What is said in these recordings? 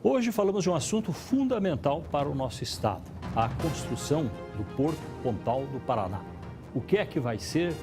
Hoje falamos de um assunto fundamental para o nosso estado, a construção do Porto Pontal do Paraná. O que é que vai ser,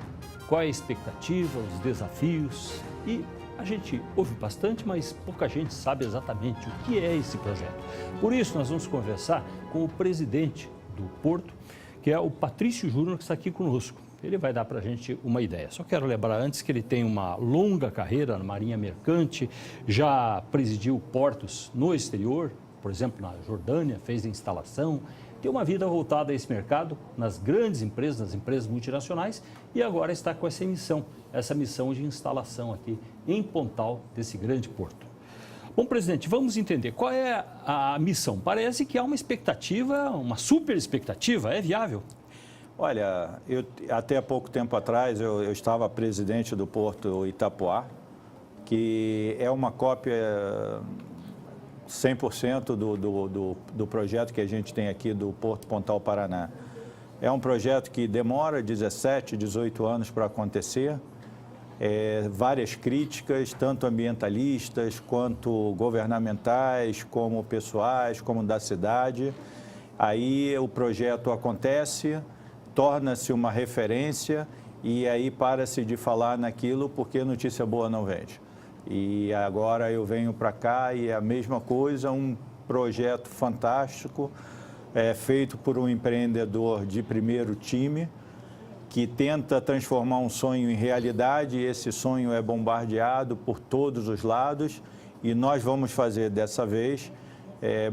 qual é a expectativa, os desafios e a gente ouve bastante, mas pouca gente sabe exatamente o que é esse projeto. Por isso nós vamos conversar com o presidente do Porto, que é o Patrício Júnior, que está aqui conosco. Ele vai dar para a gente uma ideia. Só quero lembrar antes que ele tem uma longa carreira na Marinha Mercante, já presidiu portos no exterior, por exemplo, na Jordânia, fez instalação, tem uma vida voltada a esse mercado, nas grandes empresas, nas empresas multinacionais, e agora está com essa missão de instalação aqui em Pontal, desse grande porto. Bom, presidente, vamos entender qual é a missão. Parece que há uma expectativa, uma super expectativa, é viável? Olha, até pouco tempo atrás eu estava presidente do Porto Itapoá, que é uma cópia 100% do projeto que a gente tem aqui do Porto Pontal Paraná. É um projeto que demora 17, 18 anos para acontecer, várias críticas, tanto ambientalistas, quanto governamentais, como pessoais, como da cidade. Aí o projeto acontece, torna-se uma referência e aí para-se de falar naquilo porque notícia boa não vende. E agora eu venho para cá e é a mesma coisa, um projeto fantástico, feito por um empreendedor de primeiro time, que tenta transformar um sonho em realidade, e esse sonho é bombardeado por todos os lados, e nós vamos fazer dessa vez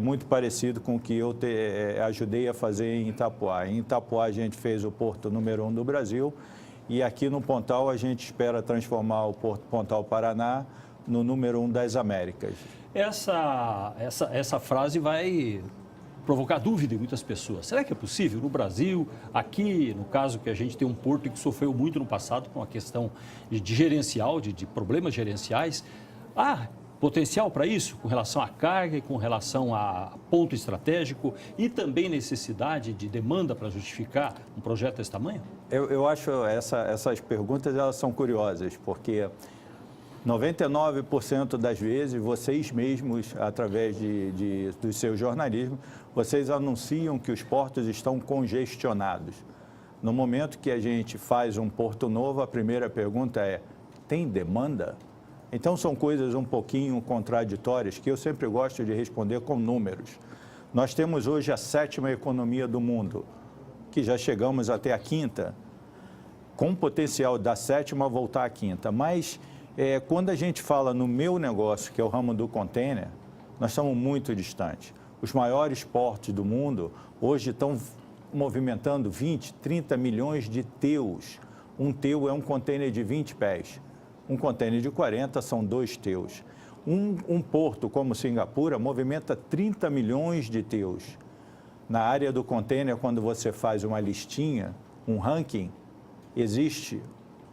muito parecido com o que eu ajudei a fazer em Itapoá. Em Itapoá a gente fez o porto número 1 do Brasil, e aqui no Pontal a gente espera transformar o Porto Pontal Paraná no número 1 das Américas. Essa frase vai provocar dúvida em muitas pessoas. Será que é possível no Brasil, aqui, no caso que a gente tem um porto que sofreu muito no passado com a questão de gerencial, de problemas gerenciais, potencial para isso, com relação à carga e com relação a ponto estratégico e também necessidade de demanda para justificar um projeto desse tamanho? Eu acho essas perguntas elas são curiosas, porque 99% das vezes vocês mesmos, através do seu jornalismo, vocês anunciam que os portos estão congestionados. No momento que a gente faz um porto novo, a primeira pergunta é: tem demanda? Então, são coisas um pouquinho contraditórias que eu sempre gosto de responder com números. Nós temos hoje a 7ª economia do mundo, que já chegamos até a 5ª, com potencial da 7ª voltar à 5ª. Mas, quando a gente fala no meu negócio, que é o ramo do container, nós estamos muito distantes. Os maiores portos do mundo hoje estão movimentando 20, 30 milhões de teus. Um teu é um container de 20 pés. Um container de 40 são 2 teus. Um porto como Singapura movimenta 30 milhões de teus. Na área do container, quando você faz uma listinha, um ranking, existe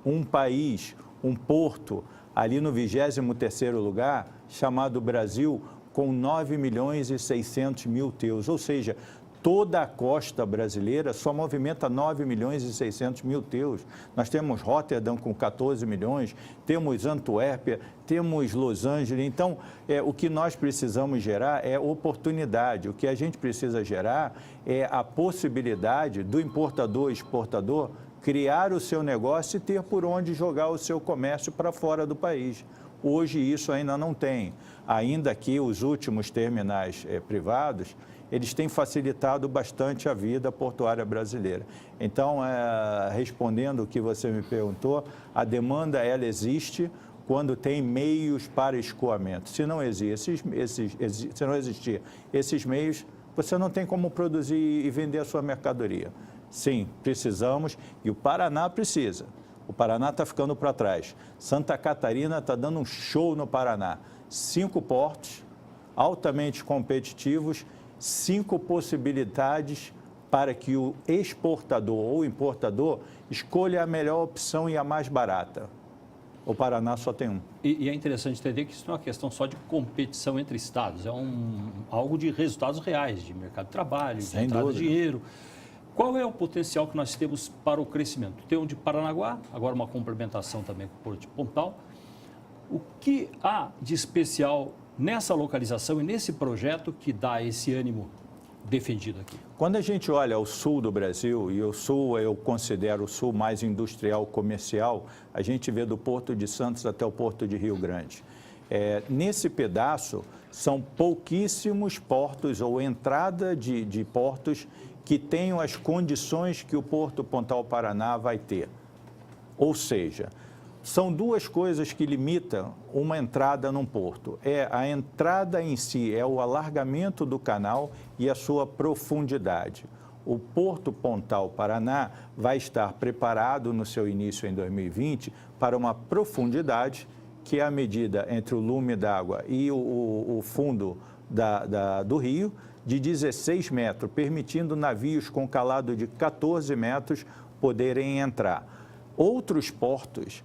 um país, um porto, ali no 23º lugar, chamado Brasil, com 9 milhões e 600 mil teus. Ou seja, toda a costa brasileira só movimenta 9 milhões e 600 mil teus. Nós temos Rotterdam com 14 milhões, temos Antuérpia, temos Los Angeles. Então, o que nós precisamos gerar é oportunidade. O que a gente precisa gerar é a possibilidade do importador e exportador criar o seu negócio e ter por onde jogar o seu comércio para fora do país. Hoje isso ainda não tem. Ainda que os últimos terminais privados, eles têm facilitado bastante a vida portuária brasileira. Então, respondendo o que você me perguntou, a demanda ela existe quando tem meios para escoamento. Se não existir esses meios, você não tem como produzir e vender a sua mercadoria. Sim, precisamos, e o Paraná precisa. O Paraná está ficando para trás. Santa Catarina está dando um show no Paraná. 5 portos altamente competitivos, 5 possibilidades para que o exportador ou importador escolha a melhor opção e a mais barata. O Paraná só tem um. E é interessante entender que isso não é uma questão só de competição entre estados, é algo de resultados reais, de mercado de trabalho, de entrada de dinheiro. Qual é o potencial que nós temos para o crescimento? Tem um de Paranaguá, agora uma complementação também com o Porto de Pontal. O que há de especial nessa localização e nesse projeto que dá esse ânimo defendido aqui? Quando a gente olha o sul do Brasil, e o sul eu considero o sul mais industrial comercial, a gente vê do Porto de Santos até o Porto de Rio Grande. Nesse pedaço, são pouquíssimos portos ou entrada de portos que tenham as condições que o Porto Pontal Paraná vai ter. Ou seja, são duas coisas que limitam uma entrada num porto. A entrada em si, é o alargamento do canal e a sua profundidade. O Porto Pontal Paraná vai estar preparado no seu início em 2020 para uma profundidade que é a medida entre o lume d'água e o fundo do rio, de 16 metros, permitindo navios com calado de 14 metros poderem entrar. Outros portos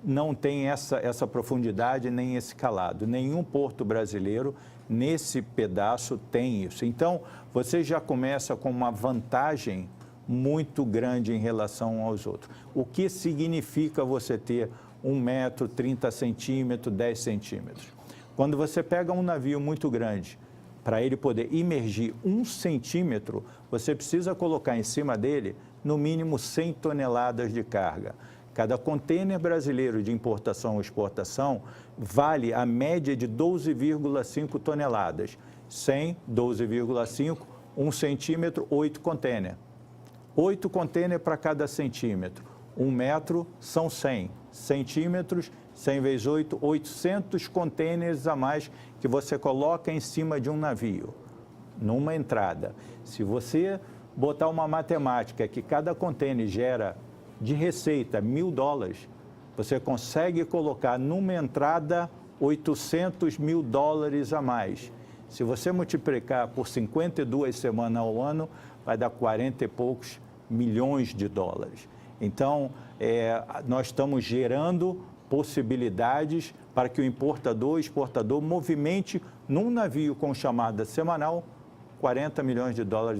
não têm essa profundidade nem esse calado. Nenhum porto brasileiro nesse pedaço tem isso. Então, você já começa com uma vantagem muito grande em relação aos outros. O que significa você ter 1 metro, 30 centímetros, 10 centímetros? Quando você pega um navio muito grande, para ele poder imergir 1 centímetro, você precisa colocar em cima dele, no mínimo, 100 toneladas de carga. Cada contêiner brasileiro de importação ou exportação vale a média de 12,5 toneladas. 100, 12,5, 1 centímetro, 8 contêiner. 8 contêiner para cada centímetro. 1 metro são 100 centímetros, 100 vezes 8, 800 contêineres a mais que você coloca em cima de um navio, numa entrada. Se você botar uma matemática que cada contêiner gera de receita $1.000, você consegue colocar numa entrada $800 mil a mais. Se você multiplicar por 52 semanas ao ano, vai dar 40 e poucos milhões de dólares. Então, nós estamos gerando possibilidades para que o importador e exportador movimente num navio com chamada semanal $40 milhões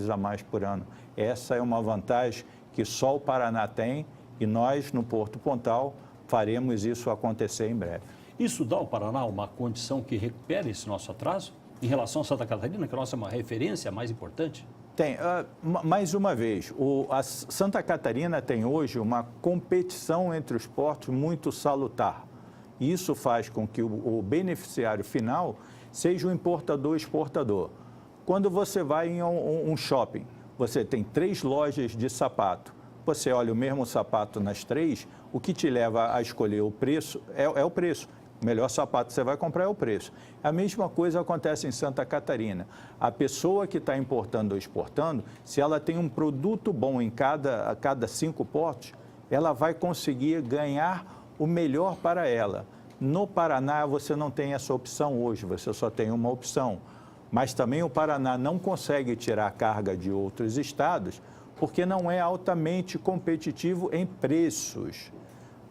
a mais por ano. Essa é uma vantagem que só o Paraná tem e nós, no Porto Pontal, faremos isso acontecer em breve. Isso dá ao Paraná uma condição que recupere esse nosso atraso em relação a Santa Catarina, que a nossa é uma referência mais importante? Tem. Mais uma vez, a Santa Catarina tem hoje uma competição entre os portos muito salutar. Isso faz com que o beneficiário final seja o importador e exportador. Quando você vai em um shopping, você tem 3 lojas de sapato. Você olha o mesmo sapato nas 3, o que te leva a escolher o preço é o preço. O melhor sapato que você vai comprar é o preço. A mesma coisa acontece em Santa Catarina. A pessoa que está importando ou exportando, se ela tem um produto bom em cada 5 portos, ela vai conseguir ganhar o melhor para ela. No Paraná, você não tem essa opção hoje, você só tem uma opção. Mas também o Paraná não consegue tirar carga de outros estados, porque não é altamente competitivo em preços.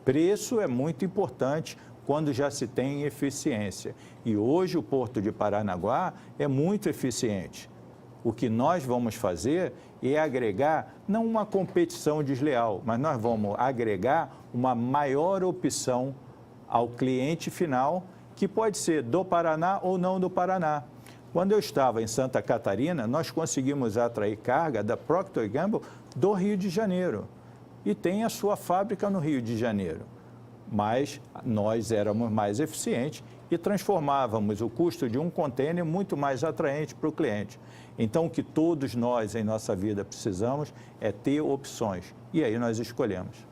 Preço é muito importante quando já se tem eficiência. E hoje o Porto de Paranaguá é muito eficiente. O que nós vamos fazer é agregar, não uma competição desleal, mas nós vamos agregar uma maior opção ao cliente final, que pode ser do Paraná ou não do Paraná. Quando eu estava em Santa Catarina, nós conseguimos atrair carga da Procter & Gamble do Rio de Janeiro. E tem a sua fábrica no Rio de Janeiro. Mas nós éramos mais eficientes e transformávamos o custo de um contêiner muito mais atraente para o cliente. Então, o que todos nós em nossa vida precisamos é ter opções. E aí nós escolhemos.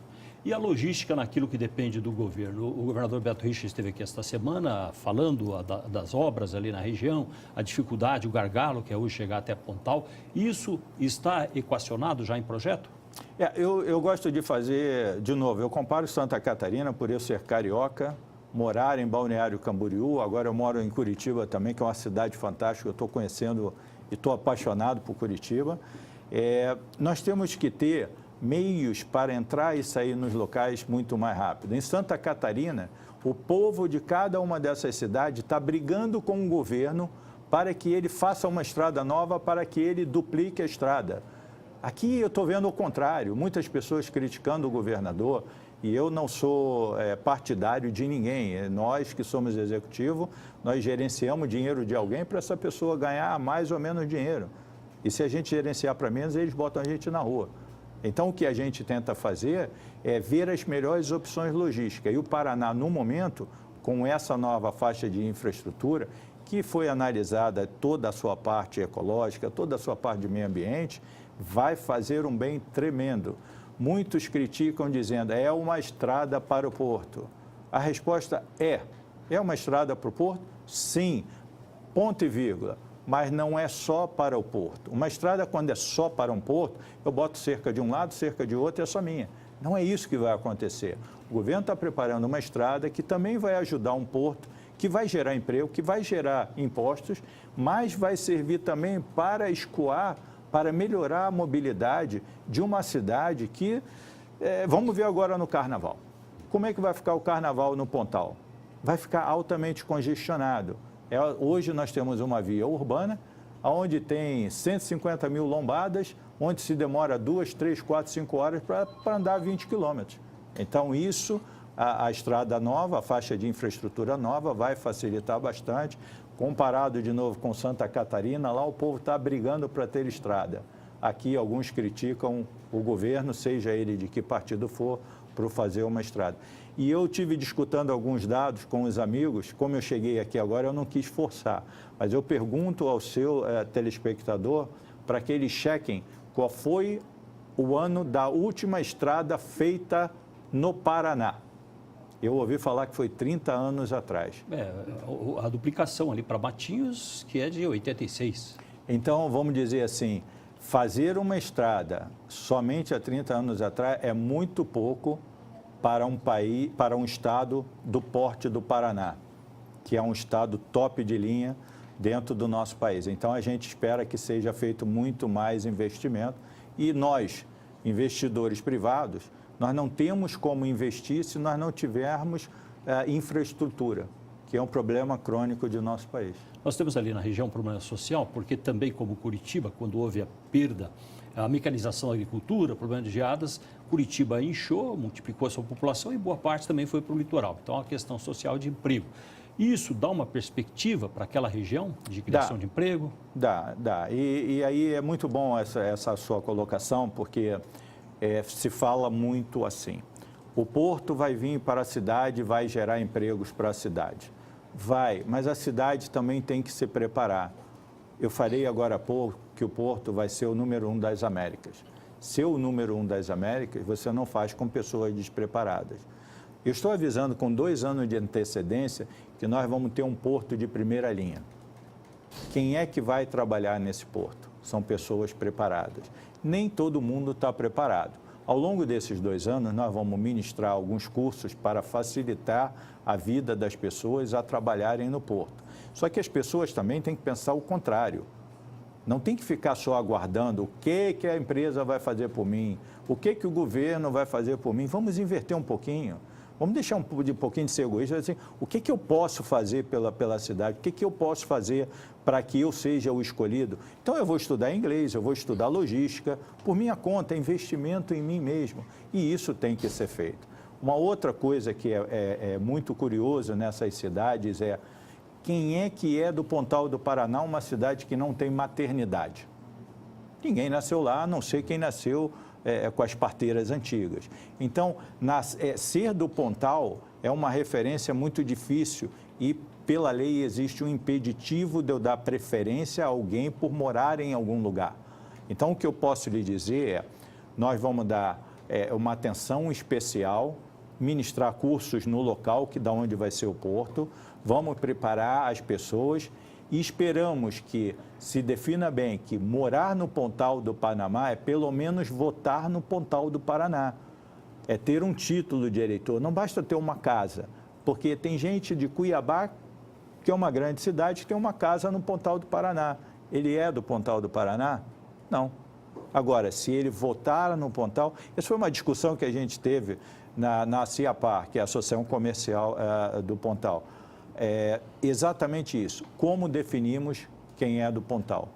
E a logística naquilo que depende do governo? O governador Beto Richa esteve aqui esta semana falando das obras ali na região, a dificuldade, o gargalo que é hoje chegar até Pontal. Isso está equacionado já em projeto? Eu gosto de fazer, de novo, eu comparo Santa Catarina por eu ser carioca, morar em Balneário Camboriú, agora eu moro em Curitiba também, que é uma cidade fantástica, eu estou conhecendo e estou apaixonado por Curitiba. Nós temos que ter meios para entrar e sair nos locais muito mais rápido. Em Santa Catarina, o povo de cada uma dessas cidades está brigando com o governo para que ele faça uma estrada nova, para que ele duplique a estrada. Aqui eu estou vendo o contrário, muitas pessoas criticando o governador, E eu não sou partidário de ninguém. Nós que somos executivo, nós gerenciamos dinheiro de alguém para essa pessoa ganhar mais ou menos dinheiro. E se a gente gerenciar para menos, eles botam a gente na rua. Então, o que a gente tenta fazer é ver as melhores opções logísticas. E o Paraná, no momento, com essa nova faixa de infraestrutura, que foi analisada toda a sua parte ecológica, toda a sua parte de meio ambiente, vai fazer um bem tremendo. Muitos criticam dizendo, é uma estrada para o porto. A resposta é uma estrada para o porto? Sim, ponto e vírgula. Mas não é só para o porto. Uma estrada, quando é só para um porto, eu boto cerca de um lado, cerca de outro, é só minha. Não é isso que vai acontecer. O governo está preparando uma estrada que também vai ajudar um porto, que vai gerar emprego, que vai gerar impostos, mas vai servir também para escoar, para melhorar a mobilidade de uma cidade que, vamos ver agora no Carnaval. Como é que vai ficar o Carnaval no Pontal? Vai ficar altamente congestionado. Hoje nós temos uma via urbana, onde tem 150 mil lombadas, onde se demora 2, 3, 4, 5 horas para andar 20 quilômetros. Então, isso, a estrada nova, a faixa de infraestrutura nova, vai facilitar bastante. Comparado, de novo, com Santa Catarina, lá o povo está brigando para ter estrada. Aqui, alguns criticam o governo, seja ele de que partido for, para fazer uma estrada. E eu tive discutindo alguns dados com os amigos, como eu cheguei aqui agora, eu não quis forçar, mas eu pergunto ao seu telespectador para que eles chequem qual foi o ano da última estrada feita no Paraná. Eu ouvi falar que foi 30 anos atrás. A duplicação ali para Matinhos, que é de 86. Então, vamos dizer assim, fazer uma estrada somente há 30 anos atrás é muito pouco para um país, para um estado do porte do Paraná, que é um estado top de linha dentro do nosso país. Então, a gente espera que seja feito muito mais investimento e nós, investidores privados, nós não temos como investir se nós não tivermos infraestrutura, que é um problema crônico de nosso país. Nós temos ali na região um problema social, porque também como Curitiba, quando houve a perda, a mecanização da agricultura, problema de geadas, Curitiba inchou, multiplicou a sua população e boa parte também foi para o litoral. Então, é uma questão social de emprego. Isso dá uma perspectiva para aquela região de criação de emprego? Dá. E aí é muito bom essa sua colocação, porque se fala muito assim, o porto vai vir para a cidade, vai gerar empregos para a cidade. Vai, mas a cidade também tem que se preparar. Eu falei agora há pouco que o porto vai ser o número 1 das Américas. Ser o número 1 das Américas, você não faz com pessoas despreparadas. Eu estou avisando com 2 anos de antecedência que nós vamos ter um porto de primeira linha. Quem é que vai trabalhar nesse porto? São pessoas preparadas. Nem todo mundo está preparado. Ao longo desses 2 anos, nós vamos ministrar alguns cursos para facilitar a vida das pessoas a trabalharem no porto. Só que as pessoas também têm que pensar o contrário. Não tem que ficar só aguardando o que a empresa vai fazer por mim, o que o governo vai fazer por mim. Vamos inverter um pouquinho. Vamos deixar um pouquinho de ser egoísta, assim, o que eu posso fazer pela cidade, o que eu posso fazer para que eu seja o escolhido. Então, eu vou estudar inglês, eu vou estudar logística, por minha conta, investimento em mim mesmo, e isso tem que ser feito. Uma outra coisa que é muito curioso nessas cidades é quem é que é do Pontal do Paraná, uma cidade que não tem maternidade. Ninguém nasceu lá, a não ser quem nasceu com as parteiras antigas. Então, ser do Pontal é uma referência muito difícil e, pela lei, existe um impeditivo de eu dar preferência a alguém por morar em algum lugar. Então, o que eu posso lhe dizer é, nós vamos dar uma atenção especial, ministrar cursos no local, que da onde vai ser o porto, vamos preparar as pessoas e esperamos que se defina bem que morar no Pontal do Panamá é pelo menos votar no Pontal do Paraná. É ter um título de eleitor, não basta ter uma casa, porque tem gente de Cuiabá, que é uma grande cidade, que tem uma casa no Pontal do Paraná. Ele é do Pontal do Paraná? Não. Agora, se ele votar no Pontal, essa foi uma discussão que a gente teve na CIAPAR, que é a Associação Comercial do Pontal. Exatamente isso. Como definimos quem é do Pontal?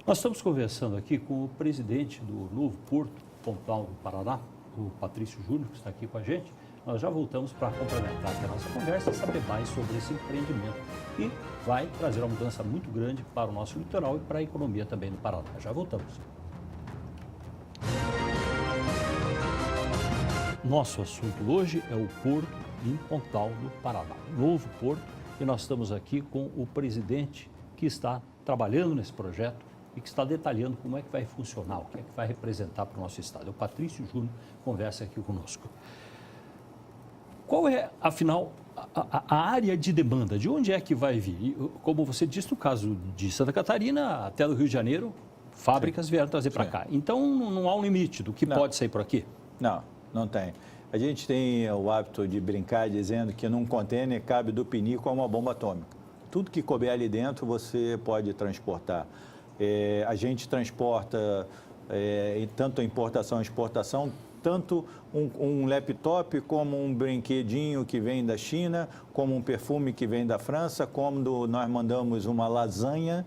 Nós estamos conversando aqui com o presidente do novo Porto Pontal do Paraná, o Patrício Júnior, que está aqui com a gente. Nós já voltamos para complementar aqui a nossa conversa e saber mais sobre esse empreendimento que vai trazer uma mudança muito grande para o nosso litoral e para a economia também do Paraná. Já voltamos. Nosso assunto hoje é o Porto em Pontal do Paraná, novo porto, e nós estamos aqui com o presidente que está trabalhando nesse projeto e que está detalhando como é que vai funcionar, o que é que vai representar para o nosso estado. O Patrício Júnior conversa aqui conosco. Qual é, afinal, a área de demanda? De onde é que vai vir? Como você disse, no caso de Santa Catarina até do Rio de Janeiro, fábricas vieram trazer para cá. Então, não há um limite do que pode sair por aqui? Não tem. A gente tem o hábito de brincar dizendo que num contêiner cabe do pinico a uma bomba atômica. Tudo que couber ali dentro você pode transportar. A gente transporta tanto a importação e exportação, tanto um laptop como um brinquedinho que vem da China, como um perfume que vem da França, como nós mandamos uma lasanha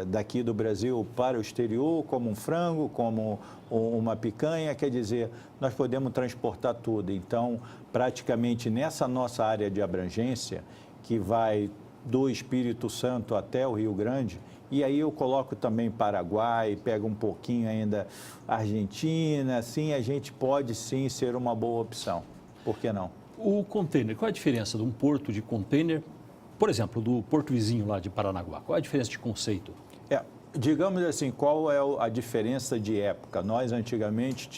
daqui do Brasil para o exterior, como um frango, como uma picanha, quer dizer, nós podemos transportar tudo. Então, praticamente nessa nossa área de abrangência, que vai do Espírito Santo até o Rio Grande, e aí eu coloco também Paraguai, pego um pouquinho ainda Argentina, assim a gente pode sim ser uma boa opção. Por que não? O container, qual é a diferença de um porto de container, por exemplo, do porto vizinho lá de Paranaguá? Qual é a diferença de conceito? Digamos assim, qual é a diferença de época? Nós antigamente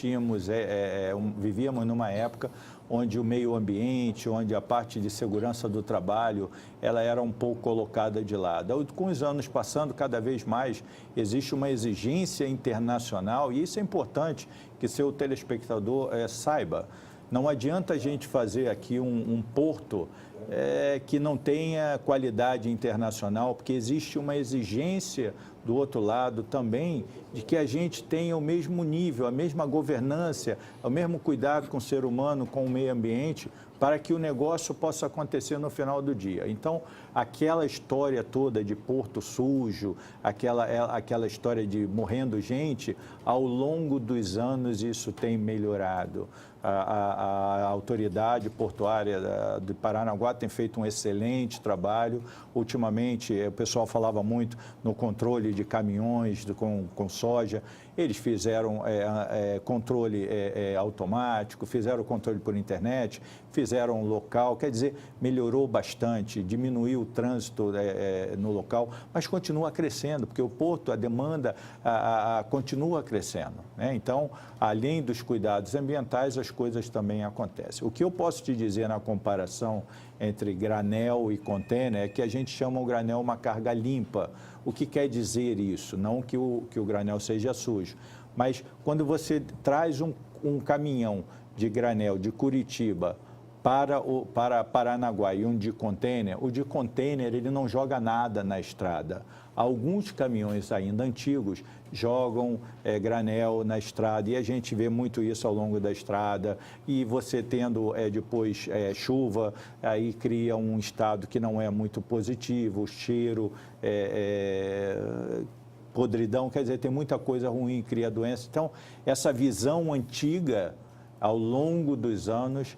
vivíamos numa época onde o meio ambiente, onde a parte de segurança do trabalho, ela era um pouco colocada de lado. Com os anos passando, cada vez mais existe uma exigência internacional e isso é importante que seu telespectador saiba. Não adianta a gente fazer aqui um porto que não tenha qualidade internacional, porque existe uma exigência do outro lado também de que a gente tenha o mesmo nível, a mesma governança, o mesmo cuidado com o ser humano, com o meio ambiente, para que o negócio possa acontecer no final do dia. Então, aquela história toda de porto sujo, aquela história de morrendo gente, ao longo dos anos isso tem melhorado. A autoridade portuária de Paranaguá tem feito um excelente trabalho. Ultimamente, o pessoal falava muito no controle de caminhões com soja. Eles fizeram controle automático, fizeram controle por internet, fizeram local, quer dizer, melhorou bastante, diminuiu o trânsito no local, mas continua crescendo, porque o porto, a demanda continua crescendo, né? Então, além dos cuidados ambientais, as coisas também acontecem. O que eu posso te dizer na comparação entre granel e container é que a gente chama o granel uma carga limpa. O que quer dizer isso? Não que o granel seja sujo, mas quando você traz um caminhão de granel de Curitiba para Paranaguá e um de container, o de container ele não joga nada na estrada. Alguns caminhões ainda antigos jogam granel na estrada e a gente vê muito isso ao longo da estrada e você tendo depois chuva, aí cria um estado que não é muito positivo, cheiro, podridão, quer dizer, tem muita coisa ruim, cria doença. Então, essa visão antiga, ao longo dos anos,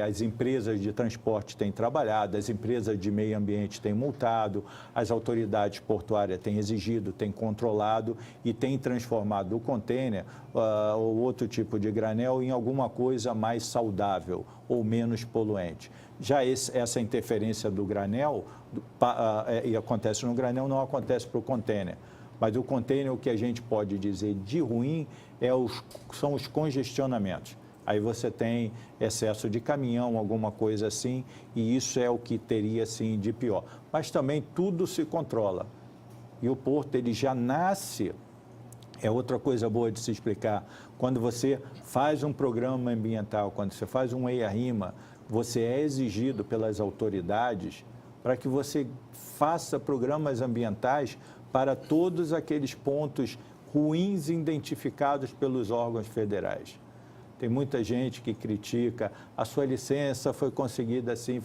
as empresas de transporte têm trabalhado, as empresas de meio ambiente têm multado, as autoridades portuárias têm exigido, têm controlado e têm transformado o container ou outro tipo de granel em alguma coisa mais saudável ou menos poluente. Já essa interferência do granel, e acontece no granel, não acontece para o container. Mas o container, o que a gente pode dizer de ruim são os congestionamentos. Aí você tem excesso de caminhão, alguma coisa assim, e isso é o que teria, sim, de pior. Mas também tudo se controla. E o porto, ele já nasce, é outra coisa boa de se explicar, quando você faz um programa ambiental, quando você faz um EIA-RIMA, você é exigido pelas autoridades para que você faça programas ambientais para todos aqueles pontos ruins identificados pelos órgãos federais. Tem muita gente que critica, a sua licença foi conseguida assim,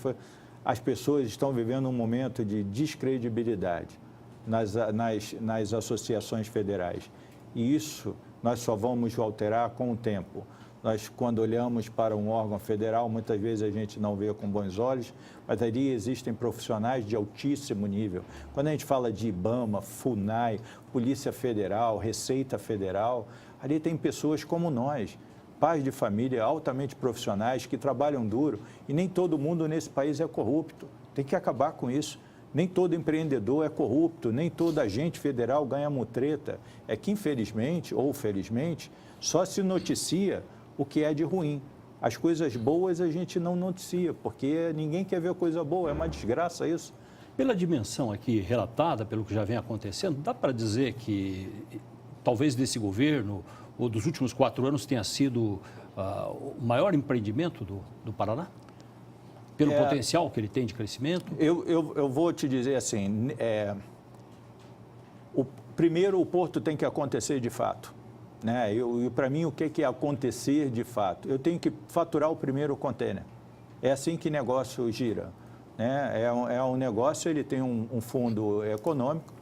as pessoas estão vivendo um momento de descredibilidade nas associações federais. E isso nós só vamos alterar com o tempo. Nós, quando olhamos para um órgão federal, muitas vezes a gente não vê com bons olhos, mas ali existem profissionais de altíssimo nível. Quando a gente fala de IBAMA, FUNAI, Polícia Federal, Receita Federal, ali tem pessoas como nós, pais de família altamente profissionais que trabalham duro, e nem todo mundo nesse país é corrupto. Tem que acabar com isso. Nem todo empreendedor é corrupto, nem todo agente federal ganha mutreta. É que, infelizmente ou felizmente, só se noticia o que é de ruim. As coisas boas a gente não noticia, porque ninguém quer ver coisa boa, é uma desgraça isso. Pela dimensão aqui relatada, pelo que já vem acontecendo, dá para dizer que talvez desse governo, ou dos últimos 4 anos, tenha sido o maior empreendimento do Paraná? Pelo potencial que ele tem de crescimento? Eu vou te dizer assim, primeiro o porto tem que acontecer de fato. Né? Para mim, o que é acontecer de fato? Eu tenho que faturar o primeiro contêiner. É assim que negócio gira. Né? É um negócio, ele tem um fundo econômico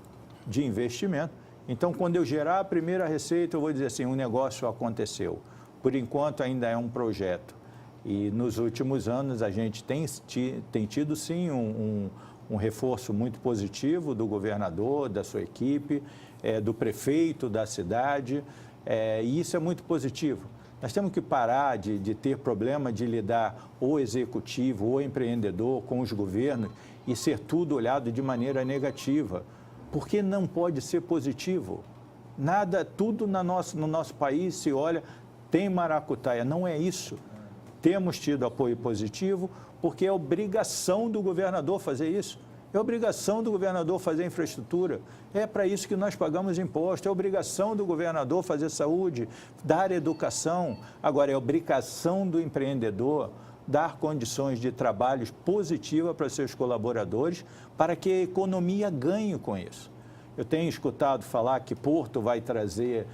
de investimento. Então, quando eu gerar a primeira receita, eu vou dizer assim, o negócio aconteceu. Por enquanto, ainda é um projeto. E nos últimos anos, a gente tem tido, sim, um reforço muito positivo do governador, da sua equipe, do prefeito da cidade. E isso é muito positivo. Nós temos que parar de ter problema de lidar ou executivo ou empreendedor com os governos e ser tudo olhado de maneira negativa, porque não pode ser positivo. Nada, tudo no nosso país se olha, tem maracutaia, não é isso. Temos tido apoio positivo porque é obrigação do governador fazer isso. É obrigação do governador fazer infraestrutura. É para isso que nós pagamos imposto. É obrigação do governador fazer saúde, dar educação. Agora, é obrigação do empreendedor dar condições de trabalho positivas para seus colaboradores, para que a economia ganhe com isso. Eu tenho escutado falar que Porto vai trazer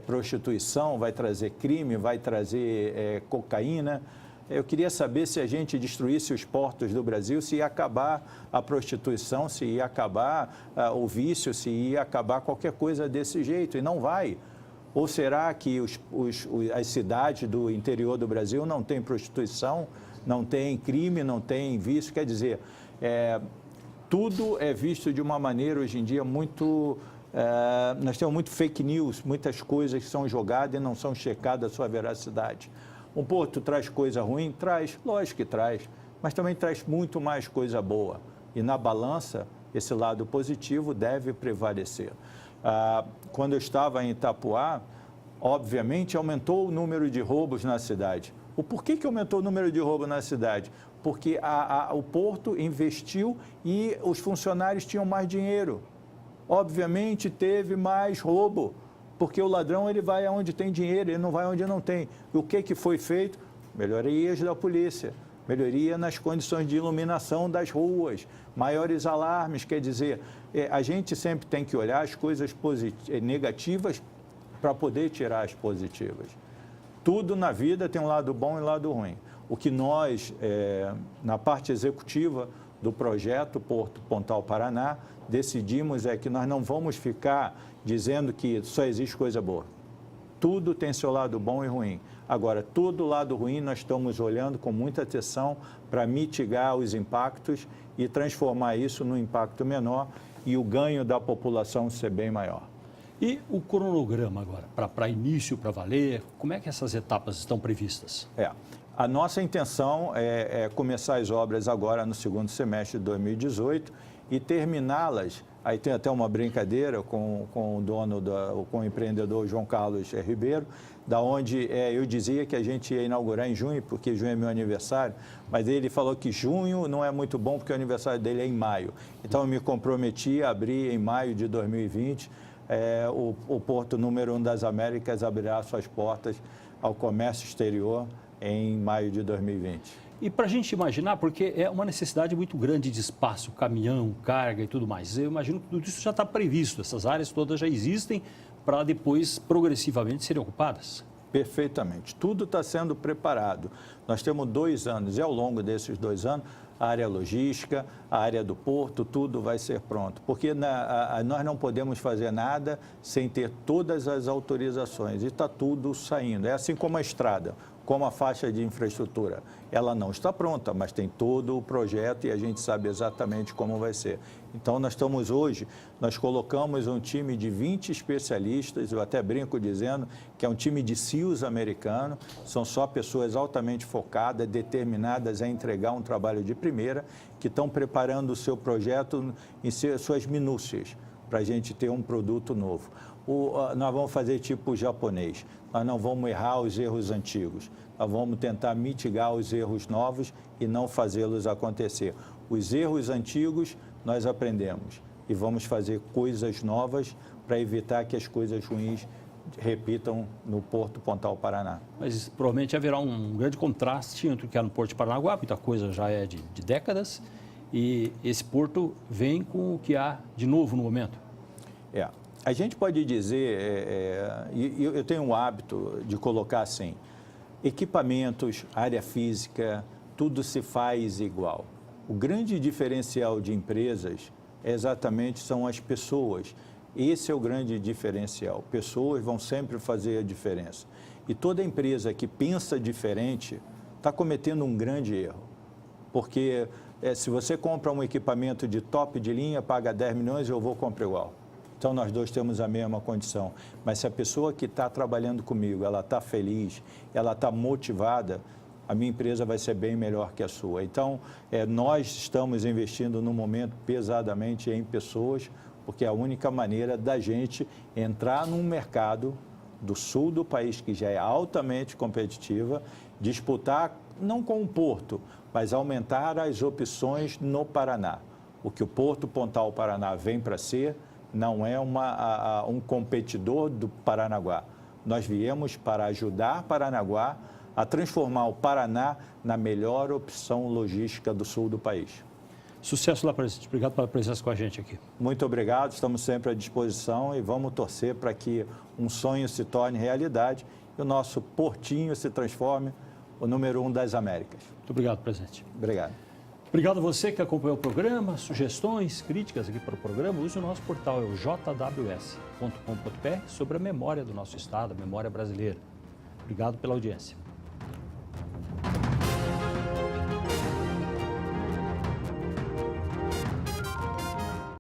prostituição, vai trazer crime, vai trazer cocaína. Eu queria saber se a gente destruísse os portos do Brasil, se ia acabar a prostituição, se ia acabar o vício, se ia acabar qualquer coisa desse jeito, e não vai. Ou será que as cidades do interior do Brasil não têm prostituição, não têm crime, não têm vício? Quer dizer, tudo é visto de uma maneira hoje em dia muito... nós temos muito fake news, muitas coisas que são jogadas e não são checadas a sua veracidade. Um porto traz coisa ruim? Traz, lógico que traz, mas também traz muito mais coisa boa. E na balança, esse lado positivo deve prevalecer. Quando eu estava em Itapuá, obviamente aumentou o número de roubos na cidade. O porquê que aumentou o número de roubos na cidade? Porque o porto investiu e os funcionários tinham mais dinheiro. Obviamente teve mais roubo. Porque o ladrão ele vai aonde tem dinheiro, ele não vai onde não tem. E o que foi feito? Melhorias da polícia, melhoria nas condições de iluminação das ruas, maiores alarmes, quer dizer, a gente sempre tem que olhar as coisas negativas para poder tirar as positivas. Tudo na vida tem um lado bom e um lado ruim. O que nós, na parte executiva do projeto Porto Pontal Paraná, decidimos é que nós não vamos ficar dizendo que só existe coisa boa. Tudo tem seu lado bom e ruim. Agora, todo lado ruim nós estamos olhando com muita atenção para mitigar os impactos e transformar isso num impacto menor e o ganho da população ser bem maior. E o cronograma agora, para início, para valer, como é que essas etapas estão previstas? A nossa intenção é começar as obras agora no segundo semestre de 2018 e terminá-las. Aí tem até uma brincadeira com com o empreendedor João Carlos Ribeiro, da onde eu dizia que a gente ia inaugurar em junho, porque junho é meu aniversário, mas ele falou que junho não é muito bom porque o aniversário dele é em maio. Então eu me comprometi a abrir em maio de 2020, o Porto Número 1 das Américas abrirá suas portas ao comércio exterior em maio de 2020. E para a gente imaginar, porque é uma necessidade muito grande de espaço, caminhão, carga e tudo mais. Eu imagino que tudo isso já está previsto, essas áreas todas já existem para depois progressivamente serem ocupadas. Perfeitamente. Tudo está sendo preparado. Nós temos 2 anos e ao longo desses 2 anos, a área logística, a área do porto, tudo vai ser pronto. Porque nós não podemos fazer nada sem ter todas as autorizações e está tudo saindo. É assim como a estrada, como a faixa de infraestrutura. Ela não está pronta, mas tem todo o projeto e a gente sabe exatamente como vai ser. Então, nós colocamos um time de 20 especialistas, eu até brinco dizendo que é um time de SEALs americano, são só pessoas altamente focadas, determinadas a entregar um trabalho de primeira, que estão preparando o seu projeto em suas minúcias, para a gente ter um produto novo. Nós vamos fazer tipo japonês, nós não vamos errar os erros antigos, nós vamos tentar mitigar os erros novos e não fazê-los acontecer. Os erros antigos nós aprendemos e vamos fazer coisas novas para evitar que as coisas ruins repitam no Porto Pontal Paraná. Mas provavelmente haverá um grande contraste entre o que há no Porto de Paranaguá, muita coisa já é de décadas, e esse porto vem com o que há de novo no momento. A gente pode dizer, eu tenho o hábito de colocar assim, equipamentos, área física, tudo se faz igual. O grande diferencial de empresas são as pessoas. Esse é o grande diferencial. Pessoas vão sempre fazer a diferença. E toda empresa que pensa diferente está cometendo um grande erro. Porque se você compra um equipamento de top de linha, paga 10 milhões, eu vou comprar igual. Então, nós dois temos a mesma condição. Mas se a pessoa que está trabalhando comigo, ela está feliz, ela está motivada, a minha empresa vai ser bem melhor que a sua. Então, nós estamos investindo no momento pesadamente em pessoas, porque é a única maneira da gente entrar num mercado do sul do país, que já é altamente competitiva, disputar, não com o Porto, mas aumentar as opções no Paraná. O que o Porto Pontal Paraná vem para ser, não é um competidor do Paranaguá. Nós viemos para ajudar Paranaguá a transformar o Paraná na melhor opção logística do sul do país. Sucesso lá, presidente. Obrigado pela presença com a gente aqui. Muito obrigado, estamos sempre à disposição e vamos torcer para que um sonho se torne realidade e o nosso portinho se transforme o número 1 das Américas. Muito obrigado, presidente. Obrigado. Obrigado a você que acompanhou o programa, sugestões, críticas aqui para o programa, use o nosso portal, é o jws.com.br, sobre a memória do nosso estado, a memória brasileira. Obrigado pela audiência.